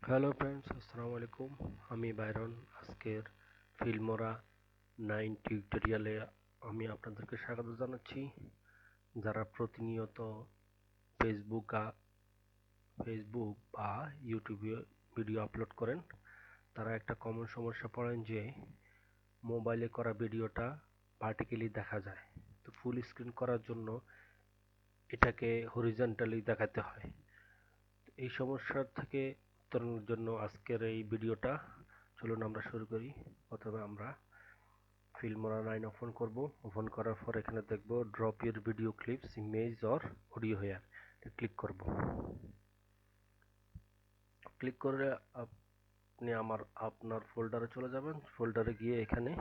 Hello friends, আসসালামু আলাইকুম। আমি বাইরন। আজকের ফিল্মোরা 9 টিউটোরিয়ালে আমি আপনাদেরকে স্বাগত জানাচ্ছি। যারা প্রতিনিয়ত ফেসবুক ফেসবুক বা ইউটিউবে ভিডিও আপলোড করেন, তারা একটা কমন সমস্যা পড়েন যে মোবাইলে করা ভিডিওটা ভার্টিক্যালি দেখা যায়। তো ফুল স্ক্রিন করার জন্য এটাকে হরিজন্টালি দেখাতে হয়। এই সমস্যার থেকে উত্তরণের জন্য আজকের এই ভিডিওটা চলুন আমরা শুরু করি। প্রথমে আমরা ফিল্মোরা 9 ওপেন করব। ওপেন করার পর এখানে দেখব drop your video clips image or audio here, click করব। ক্লিক করে আপনি আপনার ফোল্ডারে চলে যাবেন। ফোল্ডারে গিয়ে এখানে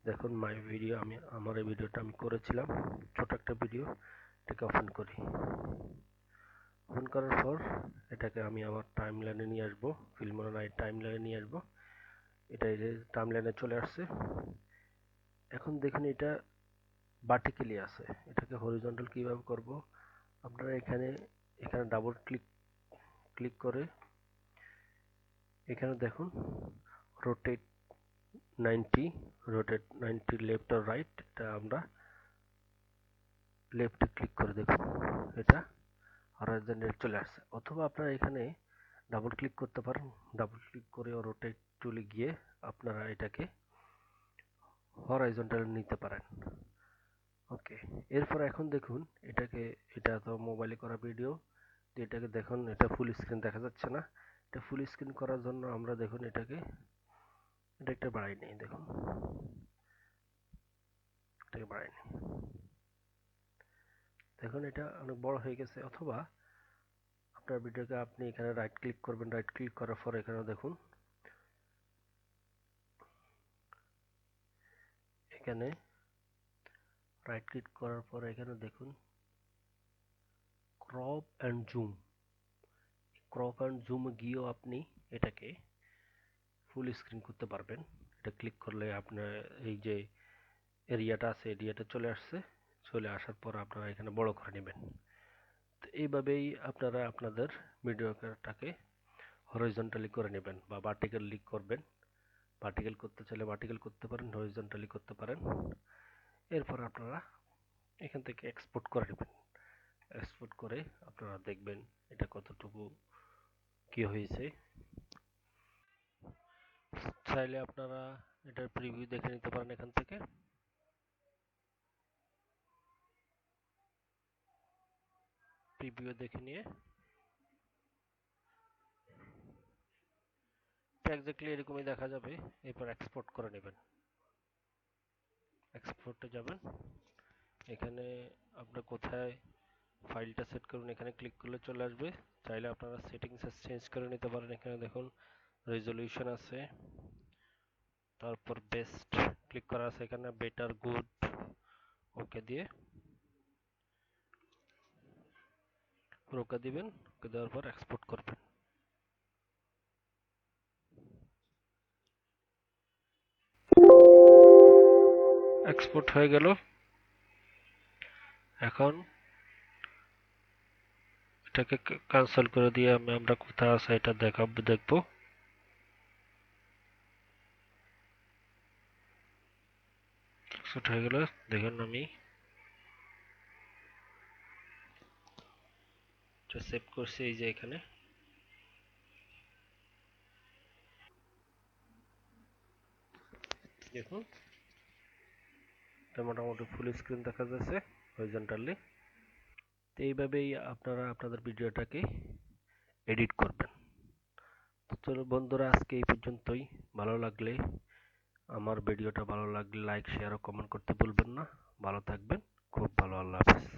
দেখুন মাই ভিডিও, আমার এই ভিডিওটা আমি করেছিলাম, ছোট একটা ভিডিও। এটাকে ওপেন করি। ওপেন করার পর এটাকে আমি আমার টাইমলাইনে নিয়ে আসবো, ফিল্মোরা 9 টাইমলাইনে নিয়ে আসবো। এটা এই যে টাইমলাইনে চলে আসছে। এখন দেখুন এটা ভার্টিক্যালি আছে। এটাকে হরিজন্টাল কিভাবে করব? আপনারা এখানে ডাবল ক্লিক করে এখানে দেখুন রোটেট 90, রোটেট 90 লেফট আর রাইট। এটা আমরা লেফটে ক্লিক করে দেখুন, এটা হরাইজন্টাল চলে আসছে। অথবা আপনারা এখানে ডাবল ক্লিক করতে পারেন। ডাবল ক্লিক করে রোটেট টুলে গিয়ে আপনারা এটাকে হরাইজন্টাল নিতে পারেন। ওকে, এরপর এখন দেখুন এটা তো মোবাইলে করা ভিডিও। এটাকে দেখুন, এটা ফুল স্ক্রিন দেখা যাচ্ছে না। এটা ফুল স্ক্রিন করার জন্য আমরা দেখুন এটা একটা বাড়াই নেই। দেখুন এটাকে বাড়াই নেই। দেখুন এটা অনেক বড় হয়ে গেছে। অথবা আপনার ভিডিওকে আপনি এখানে রাইট ক্লিক করবেন। রাইট ক্লিক করার পর এখানে দেখুন, এখানে রাইট ক্লিক করার পর এখানে দেখুন crop and zoom. Crop and zoom গিয়েও আপনি এটাকে ফুল স্ক্রিন করতে পারবেন। এটা ক্লিক করলে আপনার এই যে এরিয়াটা আছে, এরিয়াটা চলে আসছে। চলে আসার পর আপনারা এখানে বড় করে নেবেন। তো এইভাবেই আপনারা আপনাদের ভিডিওটাকে হরিজন্টালি করে নেবেন বা ভার্টিক্যালি করবেন। ভার্টিক্যাল করতে চাইলে ভার্টিক্যাল করতে পারেন, হরিজন্টালি করতে পারেন। এরপর আপনারা এখান থেকে এক্সপোর্ট করে নেবেন। এক্সপোর্ট করে আপনারা দেখবেন এটা কতটুকু কি হয়েছে। চাইলে আপনারা এটার প্রিভিউ দেখে নিতে পারেন এখান থেকে। প্রিভিউ দেখে নিয়ে এক্স্যাক্টলি এরকমই দেখা যাবে। এরপর এক্সপোর্ট করে নেবেন। এক্সপোর্টে যাবেন, এখানে আপনার কোথায় ফাইলটা সেট করুন, এখানে ক্লিক করলে চলে আসবে। চাইলে আপনারা সেটিংস চেঞ্জ করে নিতে পারেন। এখানে দেখুন রেজলিউশন আছে, তারপর বেস্ট ক্লিক করা আছে, এখানে বেটার, গুড, ওকে দিয়ে ওকে দিবেন। ওকে দেওয়ার পর এক্সপোর্ট করবেন। এক্সপোর্ট হয়ে গেল। এখন এটাকে ক্যান্সেল করে দিয়ে আমরা কোথায় আছে এটা দেখবো। এক্সপোর্ট হয়ে গেল। দেখুন আমি সেভ করছি এই যে এখানে। দেখুন এটা মোটামুটি ফুল স্ক্রিন দেখা যাচ্ছে হরিজন্টালি। তো এইভাবেই আপনারা আপনাদের ভিডিওটাকে এডিট করবেন। তো চলো বন্ধুরা, আজকে এই পর্যন্তই। আমার ভিডিওটা ভালো লাগলে লাইক, শেয়ার ও কমেন্ট করতে ভুলবেন না। ভালো থাকবেন। খুব ভালো। আল্লাহ হাফেজ।